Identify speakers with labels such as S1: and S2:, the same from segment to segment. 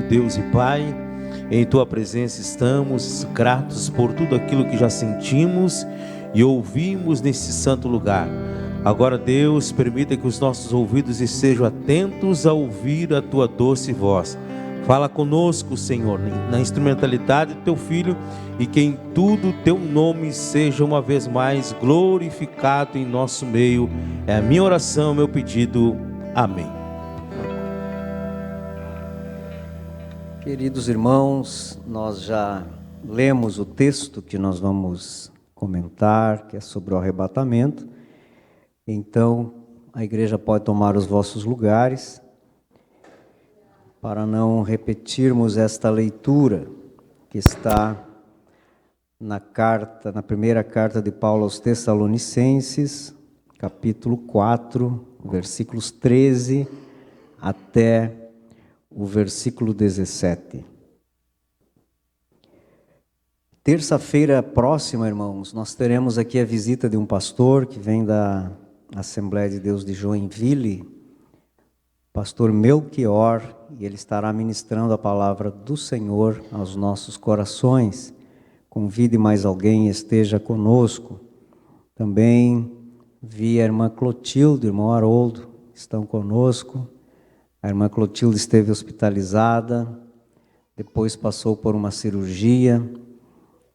S1: Deus e Pai, em Tua presença estamos gratos por tudo aquilo que já sentimos e ouvimos nesse santo lugar. Agora, Deus, permita que os nossos ouvidos estejam atentos a ouvir a Tua doce voz. Fala conosco, Senhor, na instrumentalidade do Teu Filho, e que em tudo Teu nome seja uma vez mais glorificado em nosso meio. É a minha oração, meu pedido. Amém.
S2: Queridos irmãos, nós já lemos o texto que nós vamos comentar, que é sobre o arrebatamento. Então, a igreja pode tomar os vossos lugares, para não repetirmos esta leitura que está na primeira carta de Paulo aos Tessalonicenses, capítulo 4, versículos 13 até o versículo 17. Terça-feira próxima, irmãos, nós teremos aqui a visita de um pastor que vem da Assembleia de Deus de Joinville, pastor Melchior, e ele estará ministrando a palavra do Senhor aos nossos corações. Convide mais alguém, esteja conosco. Também vi a irmã Clotilde, o irmão Haroldo, estão conosco. A irmã Clotilde esteve hospitalizada, depois passou por uma cirurgia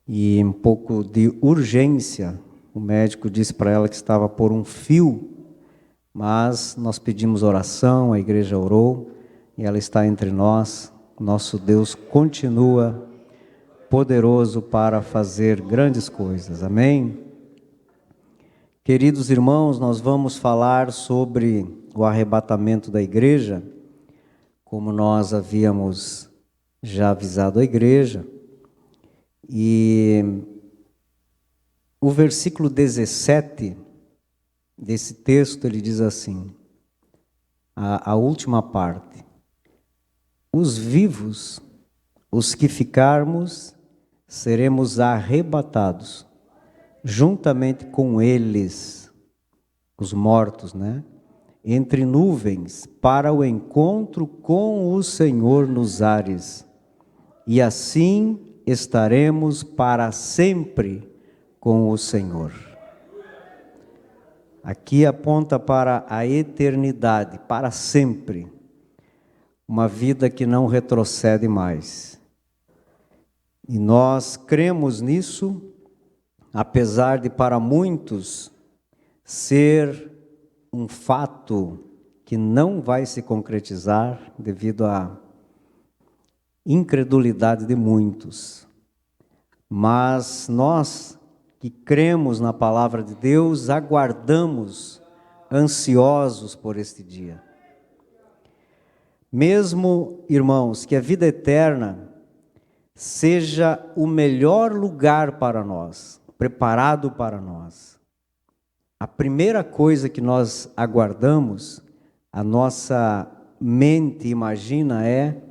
S2: e um pouco de urgência. O médico disse para ela que estava por um fio, mas nós pedimos oração, a igreja orou e ela está entre nós. Nosso Deus continua poderoso para fazer grandes coisas. Amém? Queridos irmãos, nós vamos falar sobre o arrebatamento da igreja, como nós havíamos já avisado a igreja. E o versículo 17 desse texto, ele diz assim, a última parte: os vivos, os que ficarmos, seremos arrebatados, juntamente com eles, os mortos, entre nuvens, para o encontro com o Senhor nos ares, e assim estaremos para sempre com o Senhor. Aqui aponta para a eternidade, para sempre, uma vida que não retrocede mais. E nós cremos nisso, apesar de para muitos ser um fato que não vai se concretizar devido à incredulidade de muitos. Mas nós que cremos na palavra de Deus, aguardamos ansiosos por este dia. Mesmo, irmãos, que a vida eterna seja o melhor lugar para nós, preparado para nós, a primeira coisa que nós aguardamos, a nossa mente imagina, é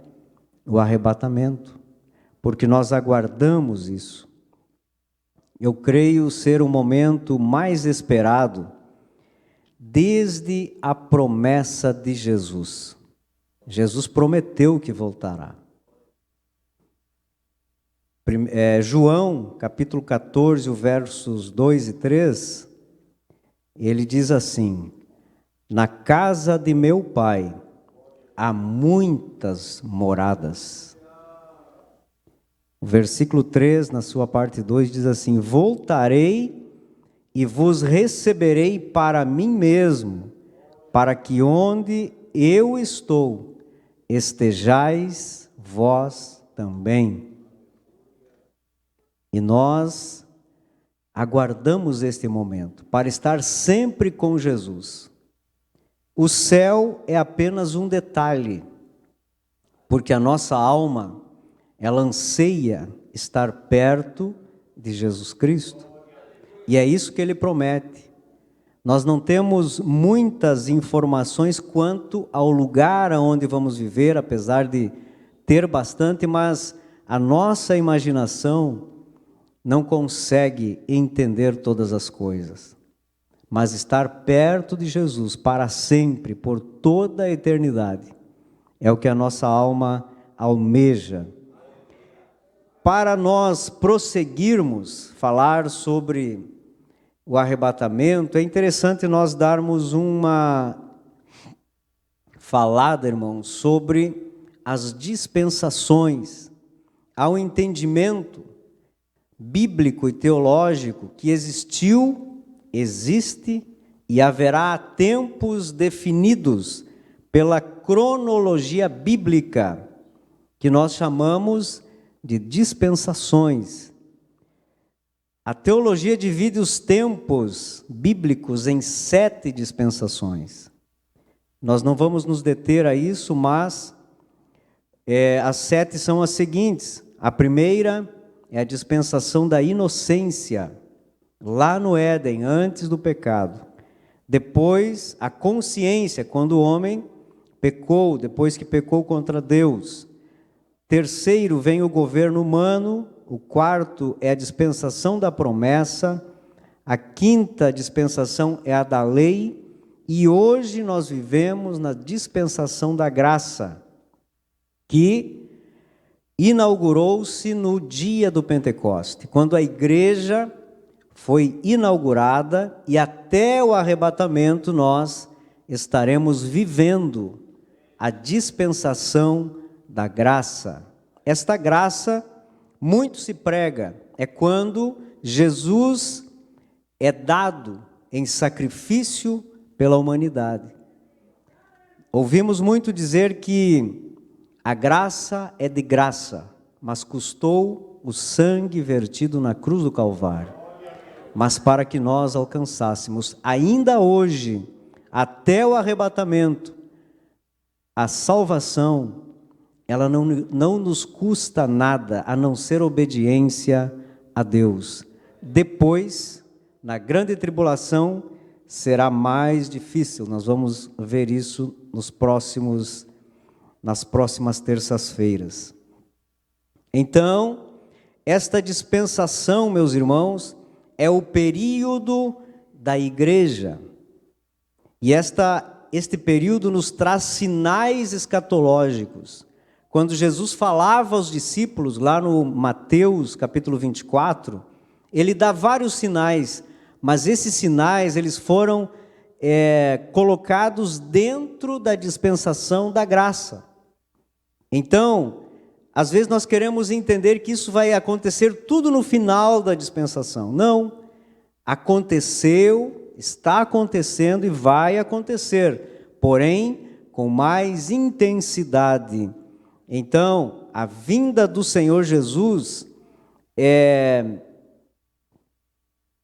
S2: o arrebatamento, porque nós aguardamos isso. Eu creio ser o momento mais esperado desde a promessa de Jesus. Jesus prometeu que voltará. João, capítulo 14, versos 2 e 3, ele diz assim: na casa de meu Pai há muitas moradas. O versículo 3, na sua parte 2, diz assim: voltarei e vos receberei para mim mesmo, para que onde eu estou, estejais vós também. E nós aguardamos este momento, para estar sempre com Jesus. O céu é apenas um detalhe, porque a nossa alma, ela anseia estar perto de Jesus Cristo. E é isso que ele promete. Nós não temos muitas informações quanto ao lugar onde vamos viver, apesar de ter bastante, mas a nossa imaginação não consegue entender todas as coisas. Mas estar perto de Jesus para sempre, por toda a eternidade, é o que a nossa alma almeja. Para nós prosseguirmos, falar sobre o arrebatamento, é interessante nós darmos uma falada, irmãos, sobre as dispensações. Há um entendimento bíblico e teológico que existiu, existe e haverá tempos definidos pela cronologia bíblica, que nós chamamos de dispensações. A teologia divide os tempos bíblicos em 7 dispensações. Nós não vamos nos deter a isso, mas as 7 são as seguintes. A primeira é a dispensação da inocência, lá no Éden, antes do pecado. Depois, a consciência, quando o homem pecou, depois que pecou contra Deus. Terceiro, vem o governo humano. O quarto é a dispensação da promessa. A quinta dispensação é a da lei. E hoje nós vivemos na dispensação da graça, que inaugurou-se no dia do Pentecoste, quando a igreja foi inaugurada, e até o arrebatamento nós estaremos vivendo a dispensação da graça. Esta graça muito se prega, é quando Jesus é dado em sacrifício pela humanidade. Ouvimos muito dizer que a graça é de graça, mas custou o sangue vertido na cruz do Calvário. Mas para que nós alcançássemos, ainda hoje, até o arrebatamento, a salvação, ela não nos custa nada, a não ser obediência a Deus. Depois, na grande tribulação, será mais difícil. Nós vamos ver isso nas próximas terças-feiras. Então, esta dispensação, meus irmãos, é o período da igreja. E este período nos traz sinais escatológicos. Quando Jesus falava aos discípulos, lá no Mateus capítulo 24, ele dá vários sinais, mas esses sinais eles foram colocados dentro da dispensação da graça. Então, às vezes nós queremos entender que isso vai acontecer tudo no final da dispensação. Não, aconteceu, está acontecendo e vai acontecer, porém com mais intensidade. Então, a vinda do Senhor Jesus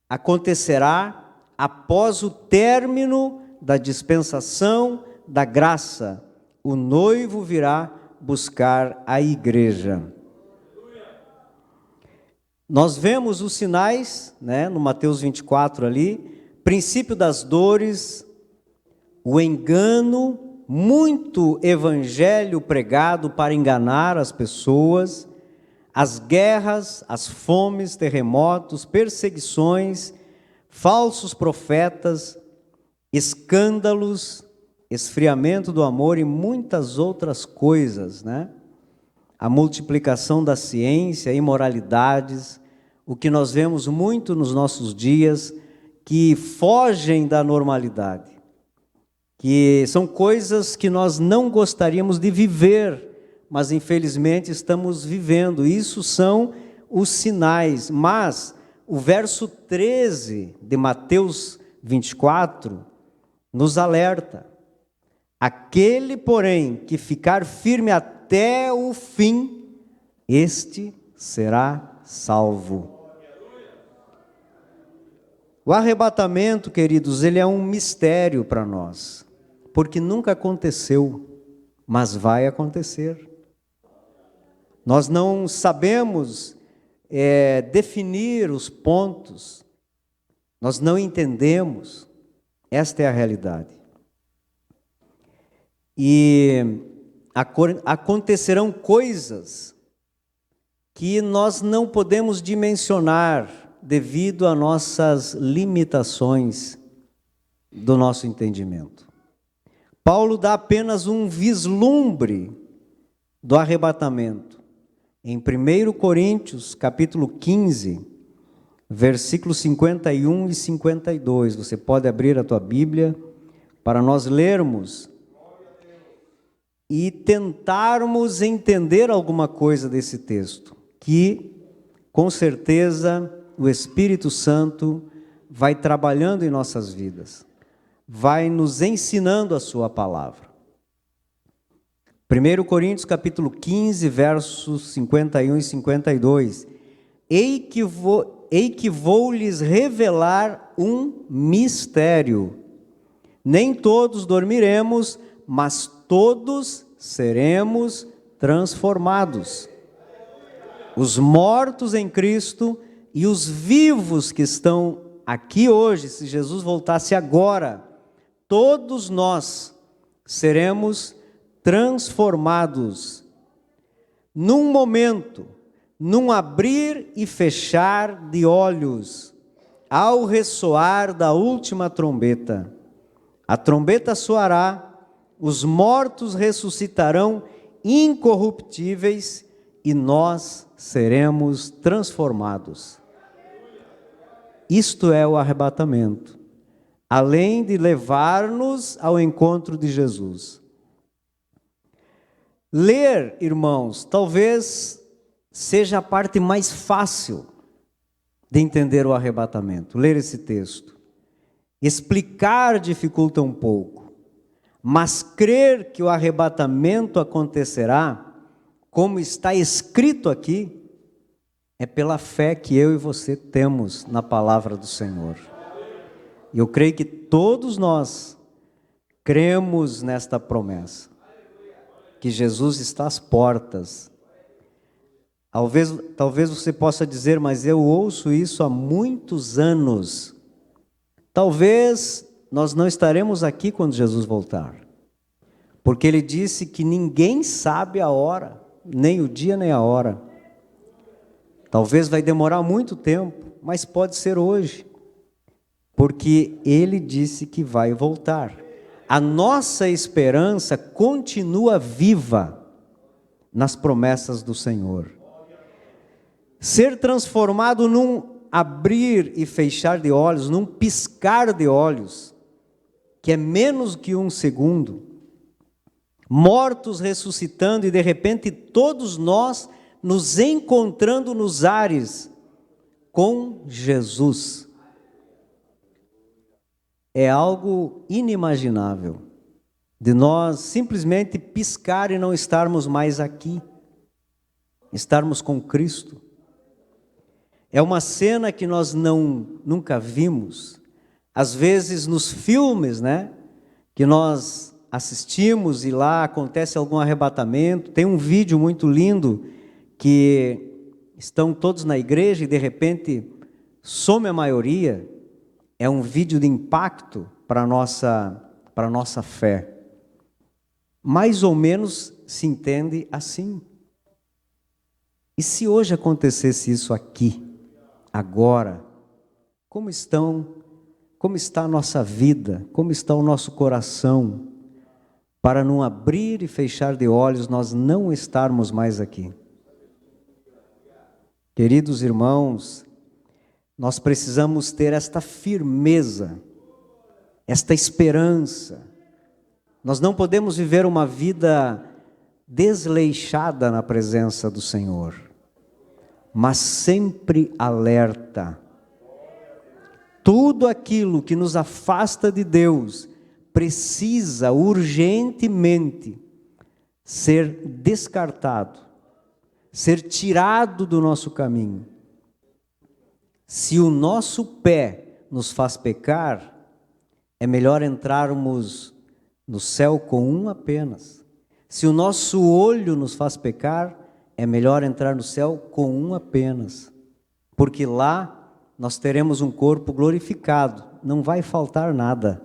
S2: acontecerá após o término da dispensação da graça. O noivo virá buscar a igreja. Nós vemos os sinais, no Mateus 24 ali, princípio das dores, o engano, muito evangelho pregado para enganar as pessoas, as guerras, as fomes, terremotos, perseguições, falsos profetas, escândalos, esfriamento do amor e muitas outras coisas, A multiplicação da ciência, imoralidades, o que nós vemos muito nos nossos dias, que fogem da normalidade, que são coisas que nós não gostaríamos de viver, mas infelizmente estamos vivendo. Isso são os sinais. Mas o verso 13 de Mateus 24 nos alerta: aquele, porém, que ficar firme até o fim, este será salvo. O arrebatamento, queridos, ele é um mistério para nós, porque nunca aconteceu, mas vai acontecer. Nós não sabemos definir os pontos, nós não entendemos, esta é a realidade. E acontecerão coisas que nós não podemos dimensionar devido a nossas limitações do nosso entendimento. Paulo dá apenas um vislumbre do arrebatamento, em 1 Coríntios, capítulo 15, versículos 51 e 52. Você pode abrir a tua Bíblia para nós lermos e tentarmos entender alguma coisa desse texto, que com certeza o Espírito Santo vai trabalhando em nossas vidas, vai nos ensinando a sua palavra. 1 Coríntios capítulo 15, versos 51 e 52. Ei que vou lhes revelar um mistério. Nem todos dormiremos, mas todos seremos transformados. Os mortos em Cristo e os vivos que estão aqui hoje, se Jesus voltasse agora, todos nós seremos transformados. Num momento, num abrir e fechar de olhos, ao ressoar da última trombeta. A trombeta soará, os mortos ressuscitarão incorruptíveis e nós seremos transformados. Isto é o arrebatamento, além de levar-nos ao encontro de Jesus. Ler, irmãos, talvez seja a parte mais fácil de entender o arrebatamento, ler esse texto. Explicar dificulta um pouco, mas crer que o arrebatamento acontecerá, como está escrito aqui, é pela fé que eu e você temos na palavra do Senhor. Eu creio que todos nós cremos nesta promessa, que Jesus está às portas. Talvez você possa dizer, mas eu ouço isso há muitos anos. Talvez nós não estaremos aqui quando Jesus voltar, porque Ele disse que ninguém sabe a hora, nem o dia nem a hora. Talvez vai demorar muito tempo, mas pode ser hoje, porque Ele disse que vai voltar. A nossa esperança continua viva nas promessas do Senhor. Ser transformado num abrir e fechar de olhos, num piscar de olhos, que é menos que um segundo, mortos ressuscitando e de repente todos nós nos encontrando nos ares com Jesus. É algo inimaginável, de nós simplesmente piscar e não estarmos mais aqui, estarmos com Cristo. É uma cena que nós nunca vimos. Às vezes nos filmes, que nós assistimos e lá acontece algum arrebatamento. Tem um vídeo muito lindo que estão todos na igreja e de repente some a maioria. É um vídeo de impacto para a nossa fé. Mais ou menos se entende assim. E se hoje acontecesse isso aqui? Agora, como está a nossa vida, como está o nosso coração, para num abrir e fechar de olhos nós não estarmos mais aqui? Queridos irmãos, nós precisamos ter esta firmeza, esta esperança. Nós não podemos viver uma vida desleixada na presença do Senhor, mas sempre alerta. Tudo aquilo que nos afasta de Deus precisa urgentemente ser descartado, ser tirado do nosso caminho. Se o nosso pé nos faz pecar, é melhor entrarmos no céu com um apenas. Se o nosso olho nos faz pecar, é melhor entrar no céu com um apenas, porque lá nós teremos um corpo glorificado, não vai faltar nada,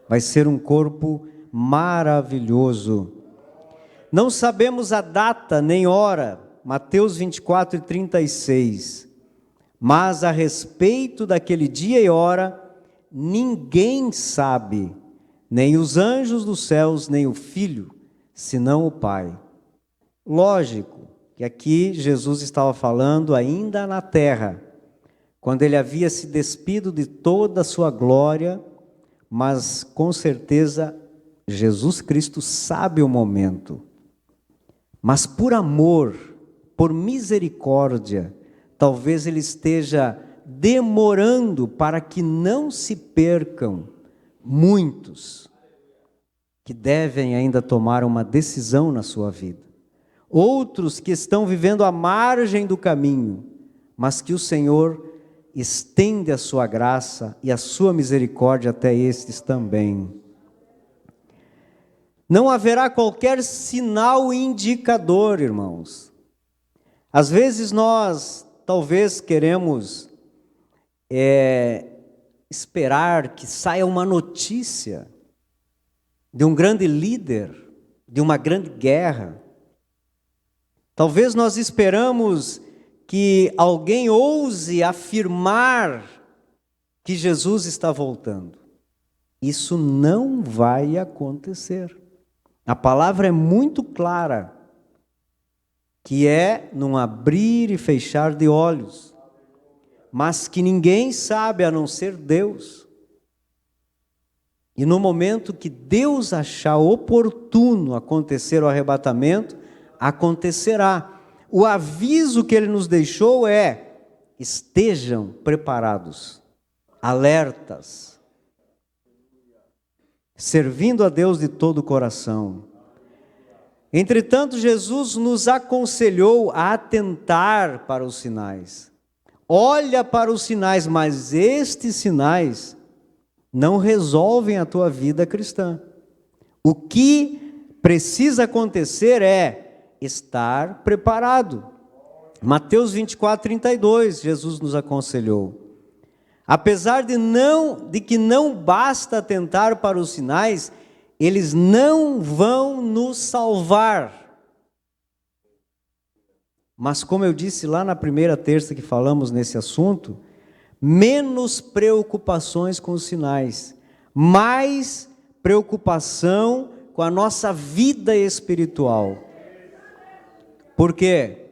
S2: vai ser um corpo maravilhoso. Não sabemos a data nem hora, Mateus 24 e 36, mas a respeito daquele dia e hora, ninguém sabe, nem os anjos dos céus, nem o Filho, senão o Pai. Lógico que aqui Jesus estava falando ainda na terra, quando ele havia se despido de toda a sua glória, mas com certeza Jesus Cristo sabe o momento. Mas por amor, por misericórdia, talvez ele esteja demorando para que não se percam muitos que devem ainda tomar uma decisão na sua vida. Outros que estão vivendo à margem do caminho, mas que o Senhor estende a sua graça e a sua misericórdia até estes também. Não haverá qualquer sinal indicador, irmãos. Às vezes nós, talvez, queremos esperar que saia uma notícia de um grande líder, de uma grande guerra. Talvez nós esperamos que alguém ouse afirmar que Jesus está voltando. Isso não vai acontecer. A palavra é muito clara, que é num abrir e fechar de olhos, mas que ninguém sabe a não ser Deus. E no momento que Deus achar oportuno acontecer o arrebatamento, acontecerá. O aviso que ele nos deixou é: estejam preparados, alertas, servindo a Deus de todo o coração. Entretanto, Jesus nos aconselhou a atentar para os sinais. Olha para os sinais, mas estes sinais não resolvem a tua vida cristã. O que precisa acontecer é estar preparado. Mateus 24:32, Jesus nos aconselhou. Apesar de que não basta atentar para os sinais, eles não vão nos salvar. Mas como eu disse lá na primeira terça que falamos nesse assunto, menos preocupações com os sinais, mais preocupação com a nossa vida espiritual. Por quê?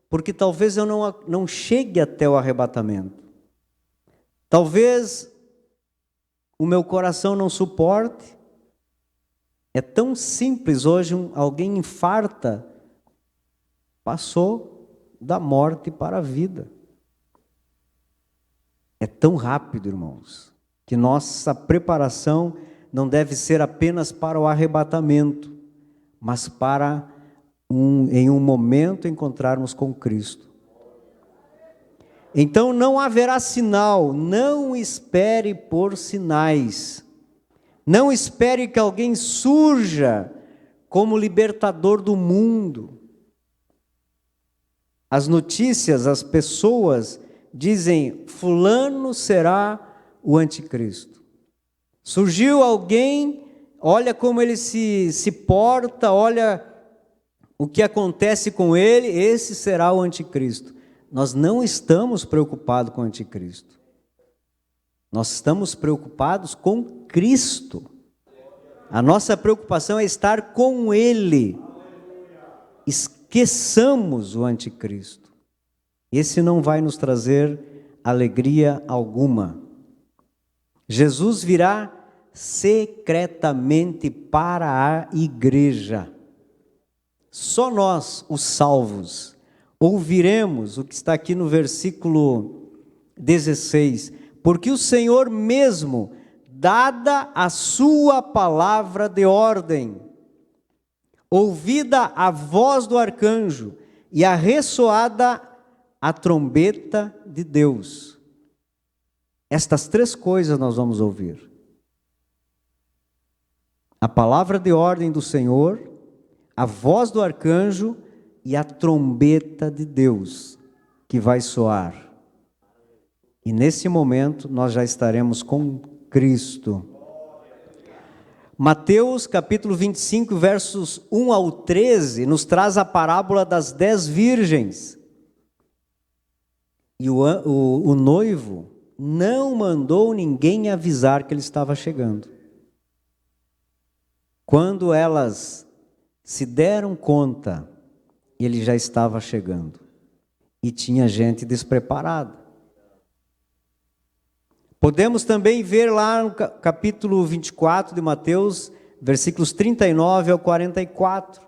S2: Porque talvez eu não chegue até o arrebatamento. Talvez o meu coração não suporte. É tão simples hoje, alguém infarta, passou da morte para a vida. É tão rápido, irmãos, que nossa preparação não deve ser apenas para o arrebatamento, mas para em um momento encontrarmos com Cristo. Então não haverá sinal, não espere por sinais. Não espere que alguém surja como libertador do mundo. As notícias, as pessoas dizem: fulano será o anticristo. Surgiu alguém, olha como ele se porta, olha o que acontece com ele, esse será o anticristo. Nós não estamos preocupados com o anticristo. Nós estamos preocupados com Cristo. A nossa preocupação é estar com Ele. Esqueçamos o anticristo. Esse não vai nos trazer alegria alguma. Jesus virá secretamente para a igreja. Só nós, os salvos, ouviremos o que está aqui no versículo 16. Porque o Senhor mesmo, dada a sua palavra de ordem, ouvida a voz do arcanjo e a ressoada a trombeta de Deus. Estas três coisas nós vamos ouvir. A palavra de ordem do Senhor, a voz do arcanjo e a trombeta de Deus que vai soar. E nesse momento nós já estaremos com Cristo. Mateus capítulo 25, versos 1 ao 13, nos traz a parábola das 10 virgens. E o noivo não mandou ninguém avisar que ele estava chegando. Quando elas se deram conta ele já estava chegando. E tinha gente despreparada. Podemos também ver lá no capítulo 24 de Mateus, versículos 39 ao 44.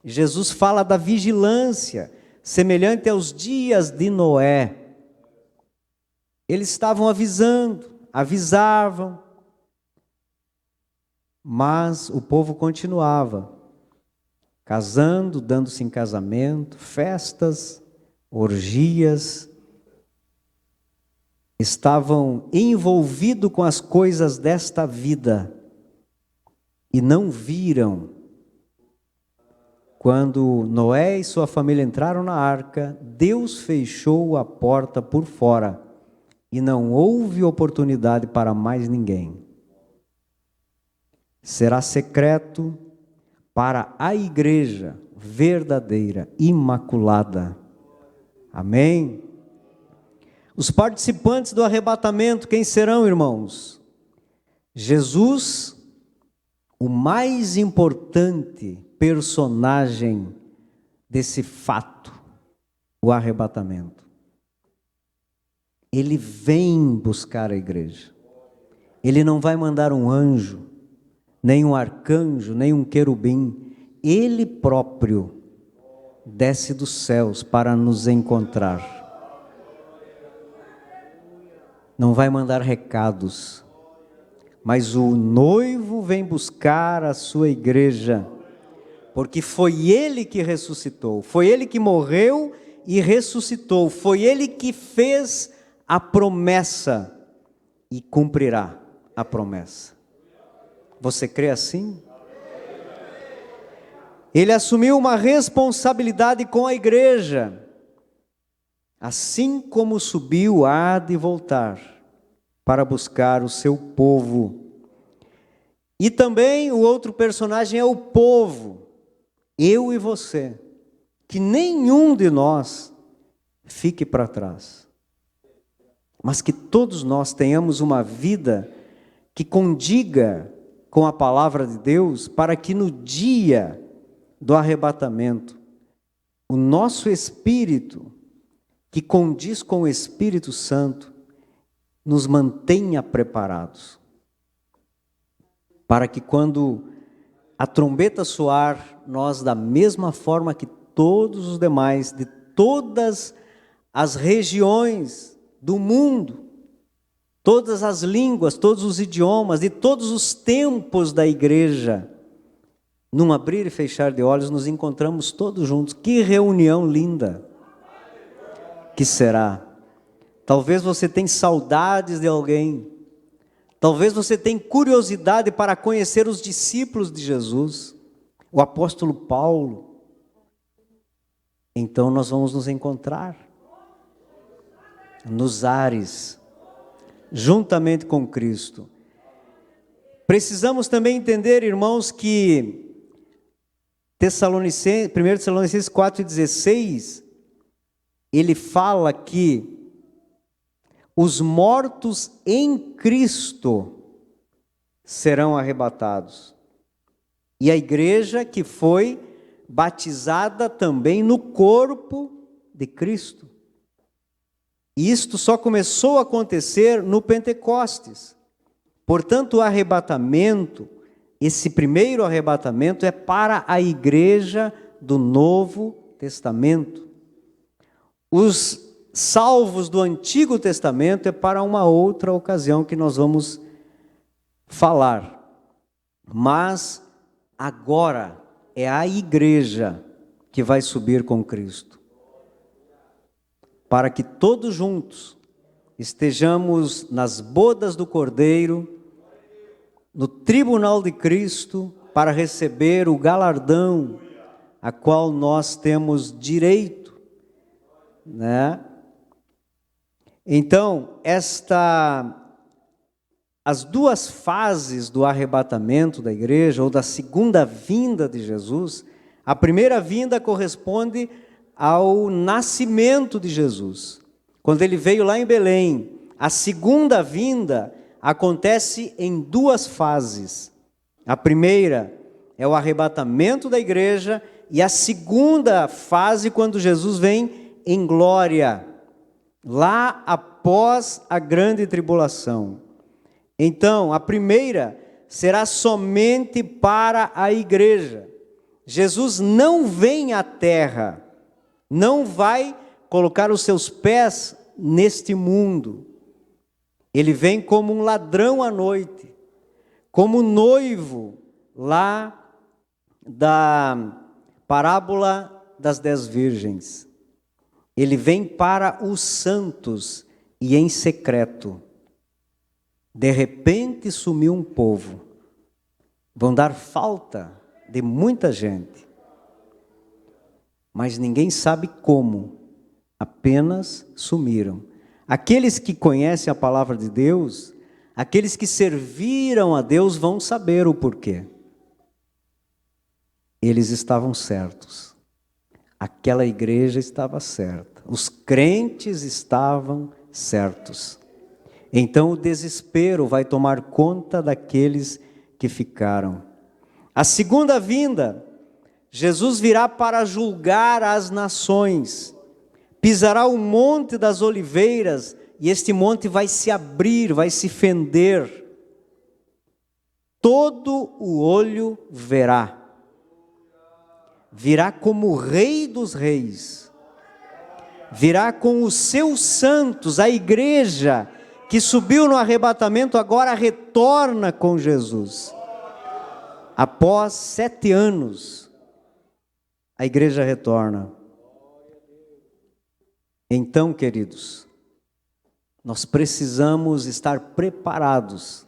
S2: Jesus fala da vigilância, semelhante aos dias de Noé. Eles estavam avisavam, mas o povo continuava casando, dando-se em casamento, festas, orgias, estavam envolvidos com as coisas desta vida e não viram. Quando Noé e sua família entraram na arca, Deus fechou a porta por fora e não houve oportunidade para mais ninguém. Será secreto para a igreja verdadeira, imaculada. Amém? Os participantes do arrebatamento, quem serão, irmãos? Jesus, o mais importante personagem desse fato, o arrebatamento. Ele vem buscar a igreja. Ele não vai mandar um anjo, nem um arcanjo, nem um querubim. Ele próprio desce dos céus para nos encontrar. Não vai mandar recados, mas o noivo vem buscar a sua igreja, porque foi ele que ressuscitou, foi ele que morreu e ressuscitou, foi ele que fez a promessa e cumprirá a promessa. Você crê assim? Ele assumiu uma responsabilidade com a igreja. Assim como subiu, há de voltar para buscar o seu povo. E também o outro personagem é o povo, eu e você, que nenhum de nós fique para trás, mas que todos nós tenhamos uma vida que condiga com a palavra de Deus, para que no dia do arrebatamento, o nosso espírito, que condiz com o Espírito Santo, nos mantenha preparados, para que quando a trombeta soar, nós da mesma forma que todos os demais, de todas as regiões do mundo, todas as línguas, todos os idiomas, de todos os tempos da igreja, num abrir e fechar de olhos, nos encontramos todos juntos. Que reunião linda que será. Talvez você tenha saudades de alguém, talvez você tenha curiosidade para conhecer os discípulos de Jesus, o apóstolo Paulo. Então nós vamos nos encontrar nos ares, juntamente com Cristo. Precisamos também entender, irmãos, que 1 Tessalonicenses 4,16, ele fala que os mortos em Cristo serão arrebatados. E a igreja que foi batizada também no corpo de Cristo. E isto só começou a acontecer no Pentecostes. Portanto, o arrebatamento, esse primeiro arrebatamento, é para a igreja do Novo Testamento. Os salvos do Antigo Testamento é para uma outra ocasião que nós vamos falar. Mas agora é a igreja que vai subir com Cristo, para que todos juntos estejamos nas bodas do Cordeiro, no tribunal de Cristo, para receber o galardão a qual nós temos direito, né? Então, as duas fases do arrebatamento da igreja, ou da segunda vinda de Jesus, a primeira vinda corresponde ao nascimento de Jesus, quando ele veio lá em Belém. A segunda vinda acontece em duas fases. A primeira é o arrebatamento da igreja, e a segunda fase, quando Jesus vem em glória, lá após a grande tribulação. Então, a primeira será somente para a igreja. Jesus não vem à terra, não vai colocar os seus pés neste mundo. Ele vem como um ladrão à noite, como noivo lá da parábola das 10 virgens. Ele vem para os santos e em secreto. De repente sumiu um povo. Vão dar falta de muita gente. Mas ninguém sabe como. Apenas sumiram. Aqueles que conhecem a palavra de Deus, aqueles que serviram a Deus vão saber o porquê. Eles estavam certos. Aquela igreja estava certa. Os crentes estavam certos. Então o desespero vai tomar conta daqueles que ficaram. A segunda vinda, Jesus virá para julgar as nações. Pisará o monte das oliveiras e este monte vai se abrir, vai se fender. Todo o olho verá. Virá como o Rei dos Reis. Virá com os seus santos, a igreja que subiu no arrebatamento agora retorna com Jesus. Após 7 anos, a igreja retorna. Então, queridos, nós precisamos estar preparados,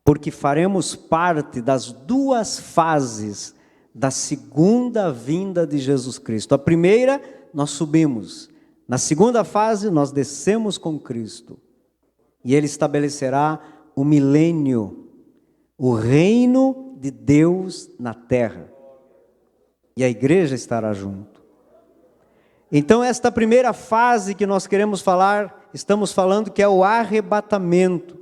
S2: porque faremos parte das 2 fases da segunda vinda de Jesus Cristo. A primeira, nós subimos. Na segunda fase, nós descemos com Cristo. E Ele estabelecerá o milênio, o reino de Deus na terra. E a igreja estará junto. Então, esta primeira fase que nós queremos falar, estamos falando que é o arrebatamento.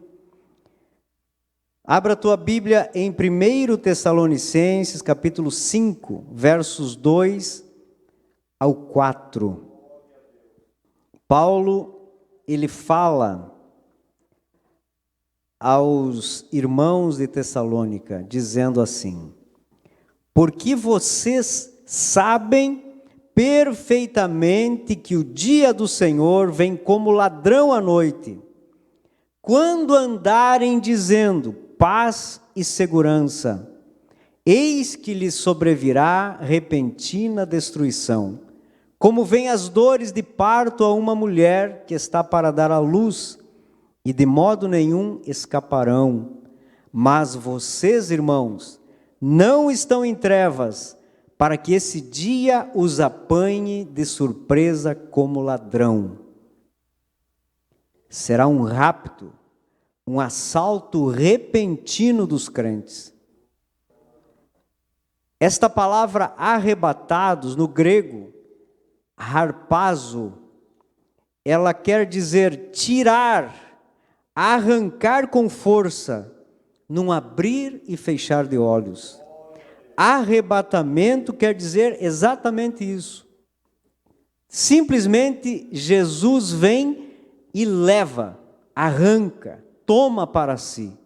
S2: Abra a tua Bíblia em 1 Tessalonicenses, capítulo 5, versos 2 ao 4. Paulo, ele fala aos irmãos de Tessalônica, dizendo assim: porque vocês sabem perfeitamente que o dia do Senhor vem como ladrão à noite, quando andarem dizendo paz e segurança, eis que lhes sobrevirá repentina destruição, como vêm as dores de parto a uma mulher que está para dar à luz, e de modo nenhum escaparão. Mas vocês, irmãos, não estão em trevas, para que esse dia os apanhe de surpresa como ladrão. Será um rapto, um assalto repentino dos crentes. Esta palavra arrebatados, no grego, harpazo, ela quer dizer tirar, arrancar com força, num abrir e fechar de olhos. Arrebatamento quer dizer exatamente isso. Simplesmente Jesus vem e leva, arranca, toma para si,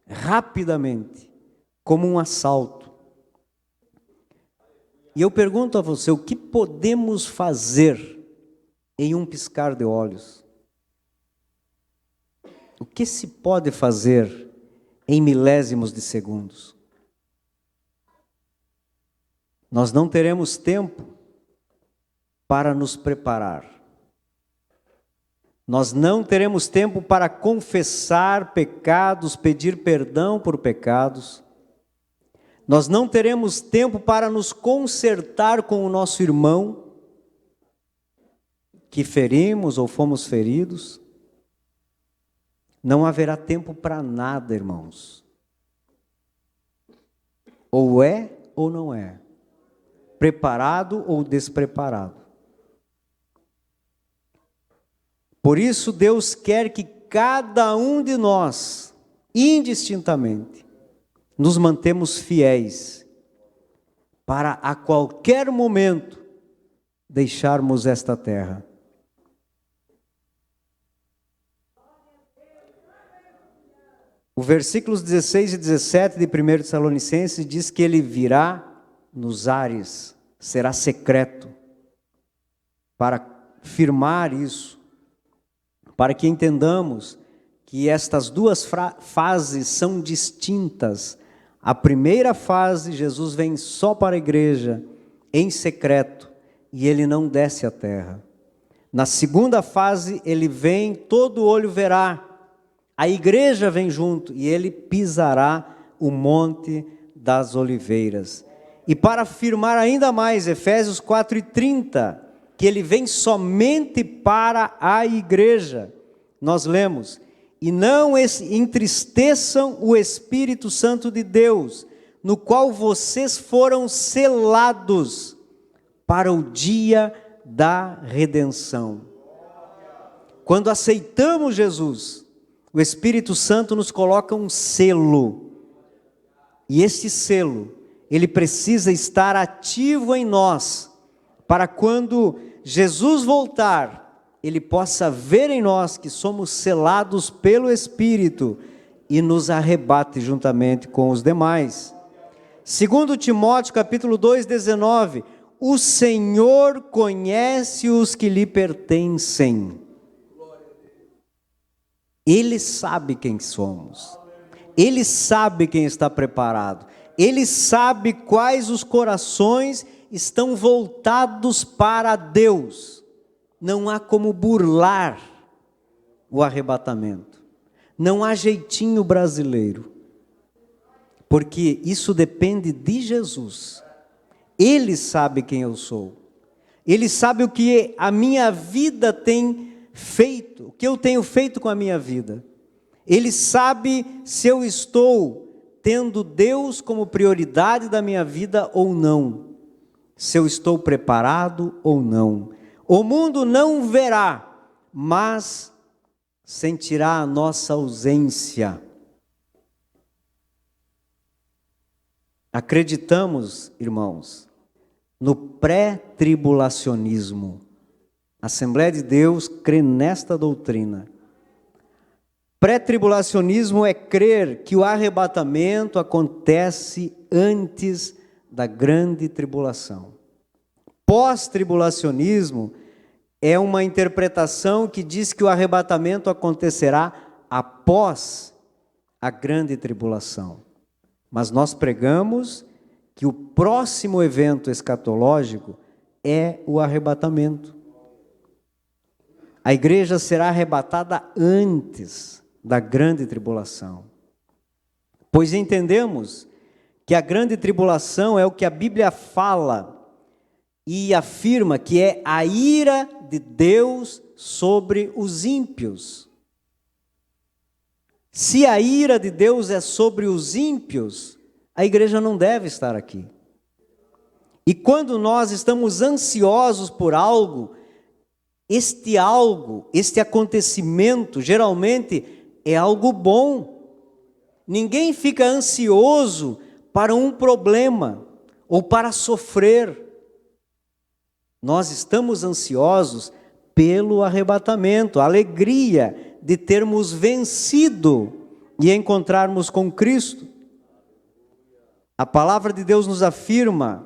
S2: rapidamente, como um assalto. E eu pergunto a você, o que podemos fazer em um piscar de olhos? O que se pode fazer em milésimos de segundos? Nós não teremos tempo para nos preparar. Nós não teremos tempo para confessar pecados, pedir perdão por pecados. Nós não teremos tempo para nos consertar com o nosso irmão que ferimos ou fomos feridos. Não haverá tempo para nada, irmãos. Ou é ou não é. Preparado ou despreparado. Por isso Deus quer que cada um de nós, indistintamente, nos mantemos fiéis para a qualquer momento deixarmos esta terra. O versículos 16 e 17 de 1 Tessalonicenses diz que ele virá nos ares, será secreto, para firmar isso, para que entendamos que estas duas fases são distintas. A primeira fase, Jesus vem só para a igreja, em secreto, e ele não desce à terra. Na segunda fase, ele vem, todo olho verá, a igreja vem junto, e ele pisará o monte das oliveiras. E para afirmar ainda mais, Efésios 4:30, que ele vem somente para a igreja, nós lemos: e não entristeçam o Espírito Santo de Deus, no qual vocês foram selados para o dia da redenção. Quando aceitamos Jesus, o Espírito Santo nos coloca um selo, e esse selo, ele precisa estar ativo em nós, para quando Jesus voltar, ele possa ver em nós que somos selados pelo Espírito e nos arrebate juntamente com os demais. 2 Timóteo capítulo 2:19, o Senhor conhece os que lhe pertencem. Ele sabe quem somos, ele sabe quem está preparado, ele sabe quais os corações estão voltados para Deus. Não há como burlar o arrebatamento, não há jeitinho brasileiro, porque isso depende de Jesus. Ele sabe quem eu sou, ele sabe o que a minha vida tem feito, o que eu tenho feito com a minha vida. Ele sabe se eu estou tendo Deus como prioridade da minha vida ou não, se eu estou preparado ou não. O mundo não verá, mas sentirá a nossa ausência. Acreditamos, irmãos, no pré-tribulacionismo. A Assembleia de Deus crê nesta doutrina. Pré-tribulacionismo é crer que o arrebatamento acontece antes da grande tribulação. Pós-tribulacionismo é uma interpretação que diz que o arrebatamento acontecerá após a grande tribulação. Mas nós pregamos que o próximo evento escatológico é o arrebatamento. A igreja será arrebatada antes da grande tribulação, pois entendemos que a grande tribulação é o que a Bíblia fala e afirma que é a ira de Deus sobre os ímpios. Se a ira de Deus é sobre os ímpios, a igreja não deve estar aqui. E quando nós estamos ansiosos por algo, este acontecimento, geralmente é algo bom. Ninguém fica ansioso para um problema ou para sofrer. Nós estamos ansiosos pelo arrebatamento, a alegria de termos vencido e encontrarmos com Cristo. A palavra de Deus nos afirma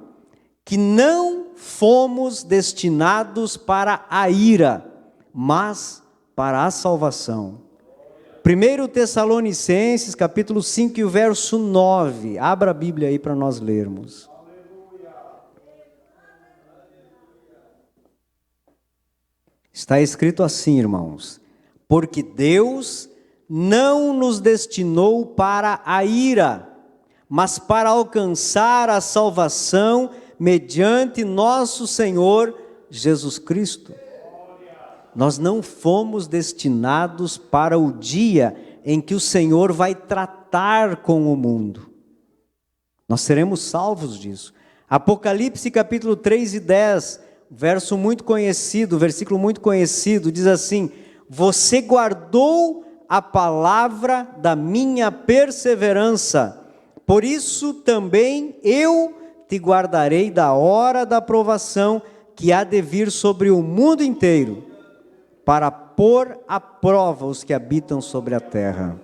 S2: que não fomos destinados para a ira, mas para a salvação. 1 Tessalonicenses, capítulo 5 e o verso 9. Abra a Bíblia aí para nós lermos. Está escrito assim, irmãos: porque Deus não nos destinou para a ira, mas para alcançar a salvação mediante nosso Senhor Jesus Cristo. Nós não fomos destinados para o dia em que o Senhor vai tratar com o mundo. Nós seremos salvos disso. Apocalipse capítulo 3 e 10, verso muito conhecido, versículo muito conhecido, diz assim: você guardou a palavra da minha perseverança, Por isso também eu te guardarei da hora da provação que há de vir sobre o mundo inteiro, para pôr à prova os que habitam sobre a terra.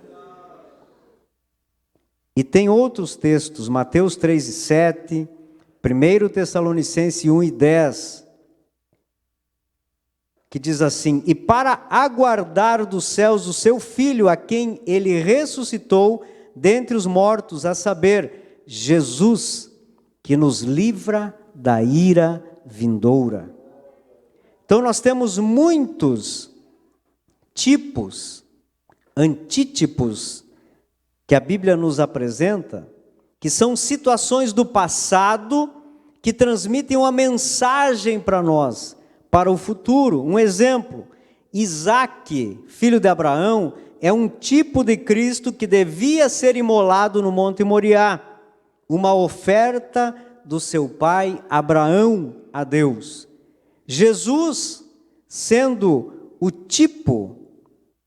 S2: E tem outros textos, Mateus 3:7, 1 Tessalonicenses 1:10, que diz assim: e para aguardar dos céus o seu Filho, a quem ele ressuscitou dentre os mortos, a saber, Jesus, que nos livra da ira vindoura. Então nós temos muitos tipos, antítipos, que a Bíblia nos apresenta, que são situações do passado que transmitem uma mensagem para nós, para o futuro. Um exemplo, Isaque, filho de Abraão, é um tipo de Cristo que devia ser imolado no Monte Moriá, uma oferta do seu pai Abraão a Deus. Jesus, sendo o tipo,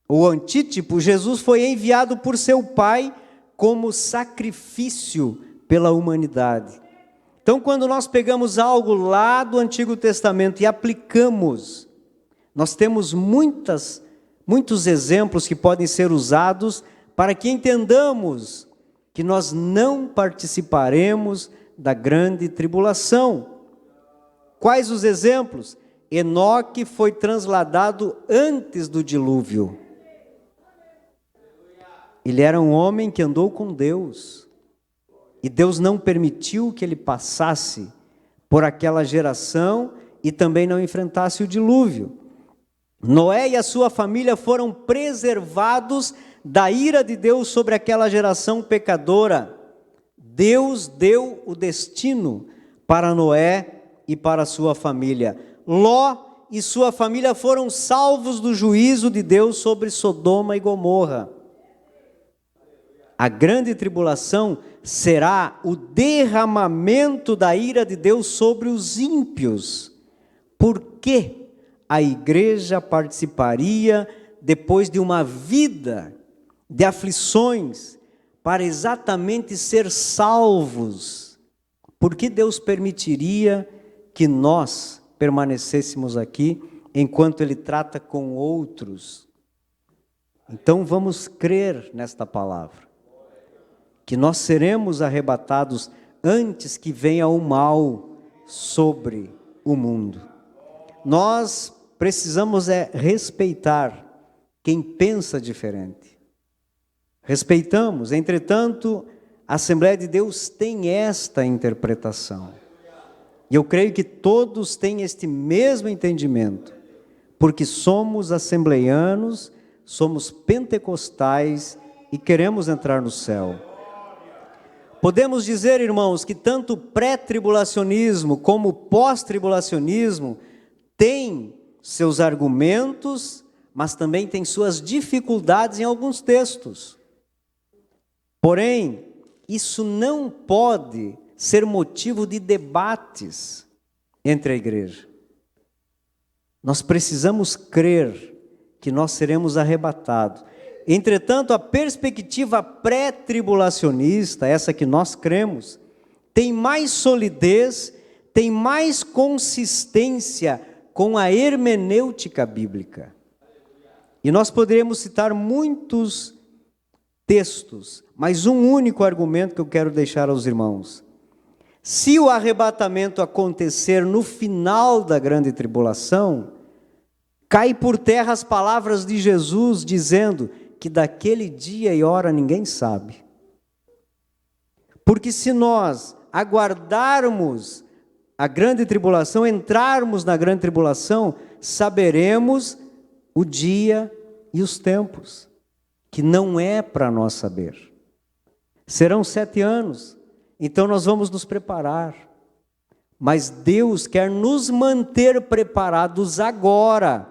S2: o antítipo, Jesus foi enviado por seu pai como sacrifício pela humanidade. Então, quando nós pegamos algo lá do Antigo Testamento e aplicamos, nós temos muitos exemplos que podem ser usados para que entendamos que nós não participaremos da grande tribulação. Quais os exemplos? Enoque foi transladado antes do dilúvio. Ele era um homem que andou com Deus, e Deus não permitiu que ele passasse por aquela geração e também não enfrentasse o dilúvio. Noé e a sua família foram preservados da ira de Deus sobre aquela geração pecadora. Deus deu o destino para Noé e para a sua família. Ló e sua família foram salvos do juízo de Deus sobre Sodoma e Gomorra. A grande tribulação será o derramamento da ira de Deus sobre os ímpios. Por que a igreja participaria depois de uma vida de aflições para exatamente ser salvos? Por que Deus permitiria que nós permanecêssemos aqui enquanto Ele trata com outros? Então vamos crer nesta palavra, que nós seremos arrebatados antes que venha o mal sobre o mundo. Nós precisamos respeitar quem pensa diferente. Respeitamos, entretanto, a Assembleia de Deus tem esta interpretação. E eu creio que todos têm este mesmo entendimento, porque somos assembleianos, somos pentecostais e queremos entrar no céu. Podemos dizer, irmãos, que tanto pré-tribulacionismo como pós-tribulacionismo tem seus argumentos, mas também tem suas dificuldades em alguns textos. Porém, isso não pode ser motivo de debates entre a igreja. Nós precisamos crer que nós seremos arrebatados. Entretanto, a perspectiva pré-tribulacionista, essa que nós cremos, tem mais solidez, tem mais consistência com a hermenêutica bíblica. E nós poderíamos citar muitos textos, mas um único argumento que eu quero deixar aos irmãos. Se o arrebatamento acontecer no final da grande tribulação, cai por terra as palavras de Jesus dizendo que daquele dia e hora ninguém sabe. Porque se nós aguardarmos a grande tribulação, entrarmos na grande tribulação, saberemos o dia e os tempos, que não é para nós saber. Serão 7 anos, então nós vamos nos preparar. Mas Deus quer nos manter preparados agora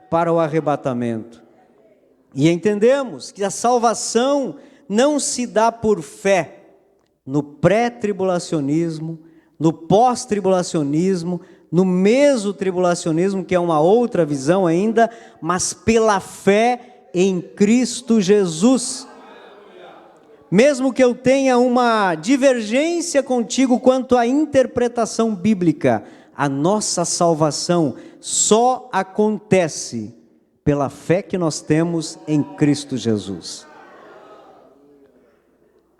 S2: para o arrebatamento. E entendemos que a salvação não se dá por fé no pré-tribulacionismo, no pós-tribulacionismo, no mesotribulacionismo, que é uma outra visão ainda, mas pela fé em Cristo Jesus. mesmo que eu tenha uma divergência contigo quanto à interpretação bíblica, a nossa salvação só acontece pela fé que nós temos em Cristo Jesus.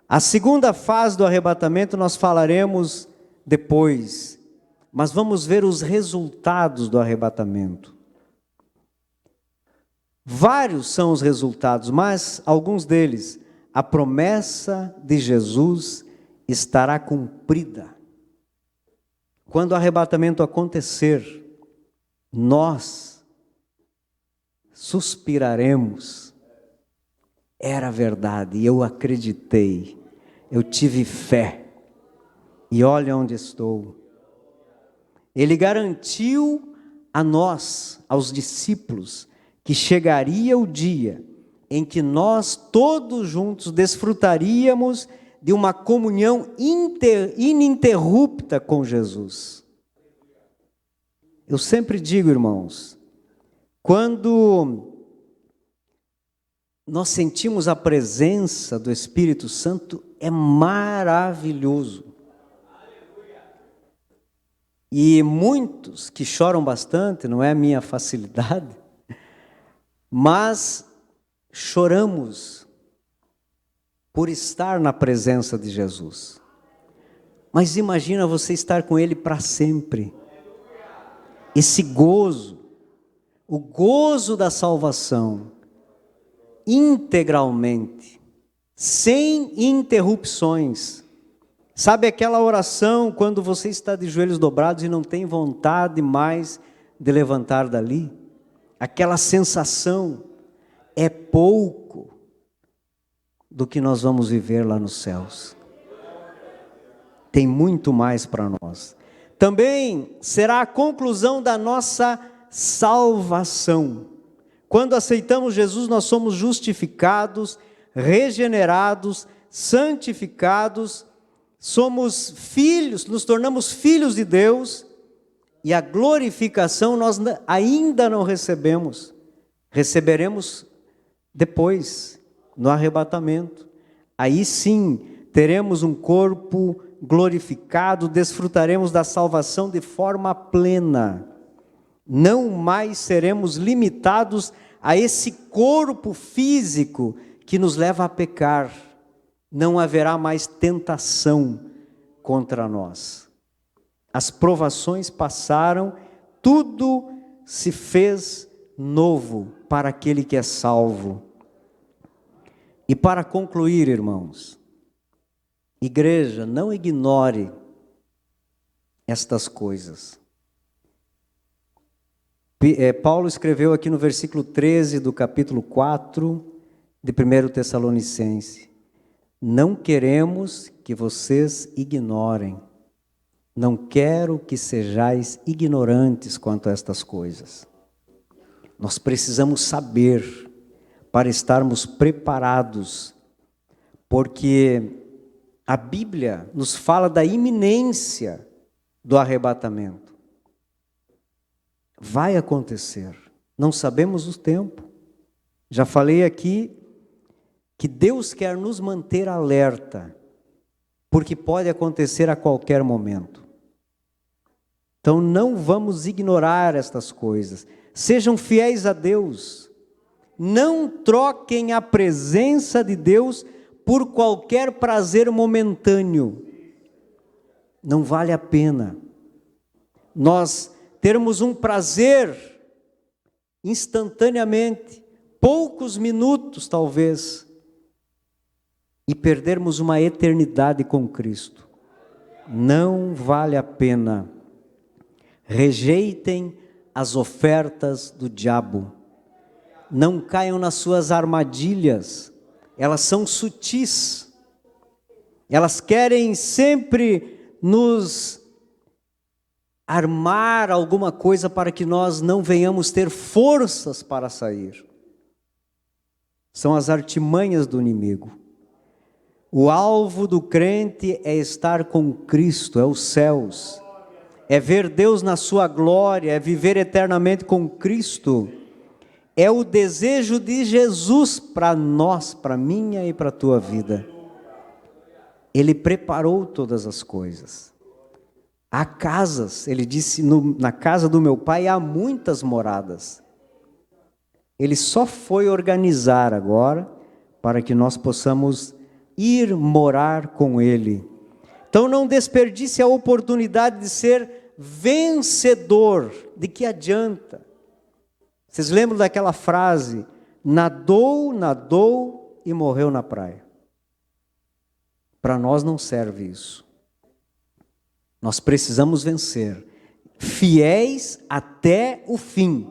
S2: A segunda fase do arrebatamento nós falaremos depois, mas vamos ver os resultados do arrebatamento. Vários são os resultados, mas alguns deles, a promessa de Jesus estará cumprida. Quando o arrebatamento acontecer, nós suspiraremos. Era verdade, eu acreditei, eu tive fé, e olha onde estou. Ele garantiu a nós, aos discípulos, que chegaria o dia em que nós todos juntos desfrutaríamos de uma comunhão ininterrupta com Jesus. Eu sempre digo, irmãos, quando nós sentimos a presença do Espírito Santo, é maravilhoso. E muitos que choram bastante, não é a minha facilidade, mas choramos por estar na presença de Jesus. Mas imagina você estar com Ele para sempre. Esse gozo, o gozo da salvação, integralmente, sem interrupções. Sabe aquela oração quando você está de joelhos dobrados e não tem vontade mais de levantar dali? Aquela sensação é pouco do que nós vamos viver lá nos céus. Tem muito mais para nós. Também será a conclusão da nossa salvação. Quando aceitamos Jesus, nós somos justificados, regenerados, santificados, somos filhos, nos tornamos filhos de Deus, e a glorificação nós ainda não recebemos. Receberemos depois, no arrebatamento. Aí sim, teremos um corpo glorificado, desfrutaremos da salvação de forma plena. Não mais seremos limitados a esse corpo físico que nos leva a pecar. Não haverá mais tentação contra nós. As provações passaram, tudo se fez novo para aquele que é salvo. E para concluir, irmãos, igreja, não ignore estas coisas. Paulo escreveu aqui no versículo 13 do capítulo 4 de 1 Tessalonicenses: não queremos que vocês ignorem, não quero que sejais ignorantes quanto a estas coisas. Nós precisamos saber para estarmos preparados, porque a Bíblia nos fala da iminência do arrebatamento. Vai acontecer, não sabemos o tempo. Já falei aqui que Deus quer nos manter alerta, porque pode acontecer a qualquer momento. Então não vamos ignorar estas coisas. Sejam fiéis a Deus. Não troquem a presença de Deus por qualquer prazer momentâneo. Não vale a pena nós termos um prazer instantaneamente, poucos minutos talvez, e perdermos uma eternidade com Cristo. Não vale a pena. Rejeitem as ofertas do diabo. Não caiam nas suas armadilhas. Elas são sutis. Elas querem sempre nos armar alguma coisa para que nós não venhamos ter forças para sair. São as artimanhas do inimigo. O alvo do crente é estar com Cristo, é os céus. É ver Deus na sua glória, é viver eternamente com Cristo. É o desejo de Jesus para nós, para a minha e para a tua vida. Ele preparou todas as coisas. Há casas, ele disse, na casa do meu pai há muitas moradas. Ele só foi organizar agora para que nós possamos ir morar com ele. Então não desperdice a oportunidade de ser vencedor. De que adianta? Vocês lembram daquela frase? Nadou e morreu na praia. Para nós não serve isso. Nós precisamos vencer, fiéis até o fim.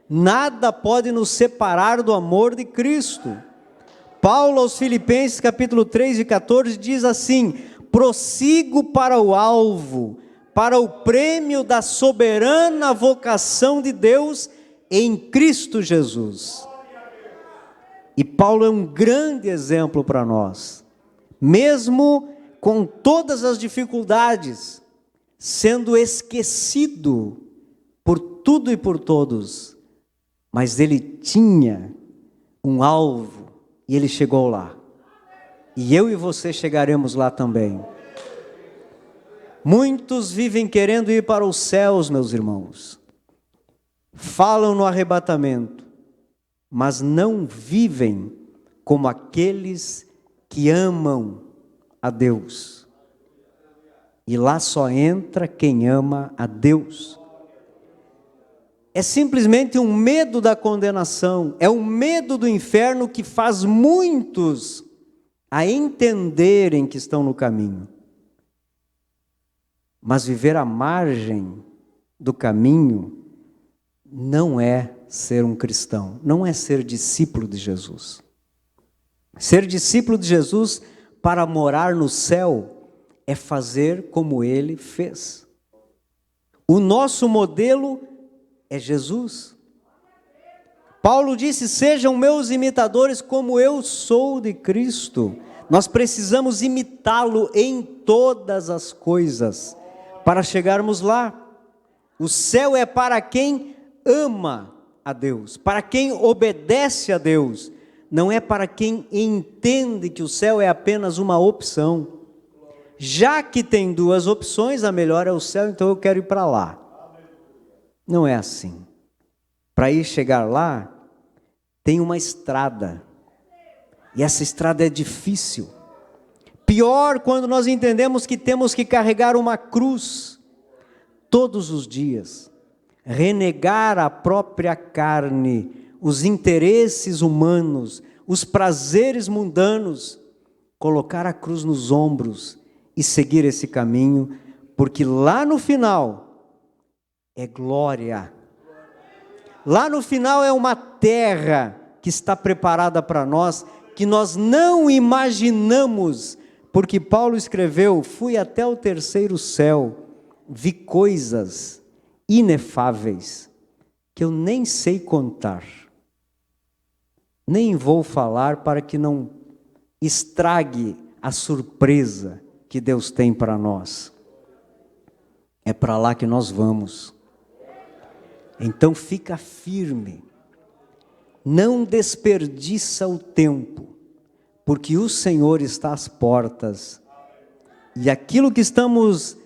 S2: Nada pode nos separar do amor de Cristo. Paulo aos Filipenses capítulo 3 e 14 diz assim: prossigo para o alvo, para o prêmio da soberana vocação de Deus em Cristo Jesus. E Paulo é um grande exemplo para nós, mesmo com todas as dificuldades, sendo esquecido por tudo e por todos, mas ele tinha um alvo e ele chegou lá. E eu e você chegaremos lá também. Muitos vivem querendo ir para os céus, meus irmãos. Falam no arrebatamento, mas não vivem como aqueles que amam a Deus. E lá só entra quem ama a Deus. É simplesmente um medo da condenação, é um medo do inferno que faz muitos a entenderem que estão no caminho. Mas viver à margem do caminho não é ser um cristão, não é ser discípulo de Jesus. Ser discípulo de Jesus para morar no céu é fazer como ele fez. O nosso modelo é Jesus. Paulo disse: sejam meus imitadores como eu sou de Cristo. Nós precisamos imitá-lo em todas as coisas para chegarmos lá. O céu é para quem ama a Deus, para quem obedece a Deus. Não é para quem entende que o céu é apenas uma opção. Já que tem duas opções, a melhor é o céu, então eu quero ir para lá. Não é assim. Para ir chegar lá, tem uma estrada. E essa estrada é difícil. Pior quando nós entendemos que temos que carregar uma cruz todos os dias. Renegar a própria carne, os interesses humanos, os prazeres mundanos, colocar a cruz nos ombros e seguir esse caminho, porque lá no final é glória. Lá no final é uma terra que está preparada para nós, que nós não imaginamos, porque Paulo escreveu: fui até o terceiro céu, vi coisas inefáveis, que eu nem sei contar. Nem vou falar para que não estrague a surpresa que Deus tem para nós. É para lá que nós vamos. Então fica firme. Não desperdiça o tempo, porque o Senhor está às portas. E aquilo que estamos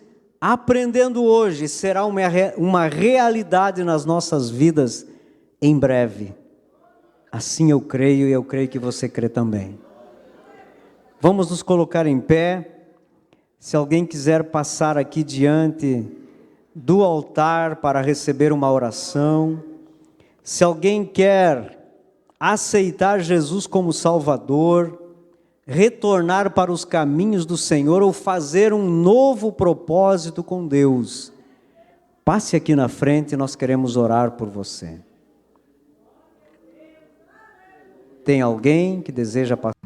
S2: aprendendo hoje será uma realidade nas nossas vidas em breve. Assim eu creio, e eu creio que você crê também. Vamos nos colocar em pé. Se alguém quiser passar aqui diante do altar para receber uma oração, se alguém quer aceitar Jesus como Salvador, retornar para os caminhos do Senhor ou fazer um novo propósito com Deus, passe aqui na frente, nós queremos orar por você. Tem alguém que deseja passar?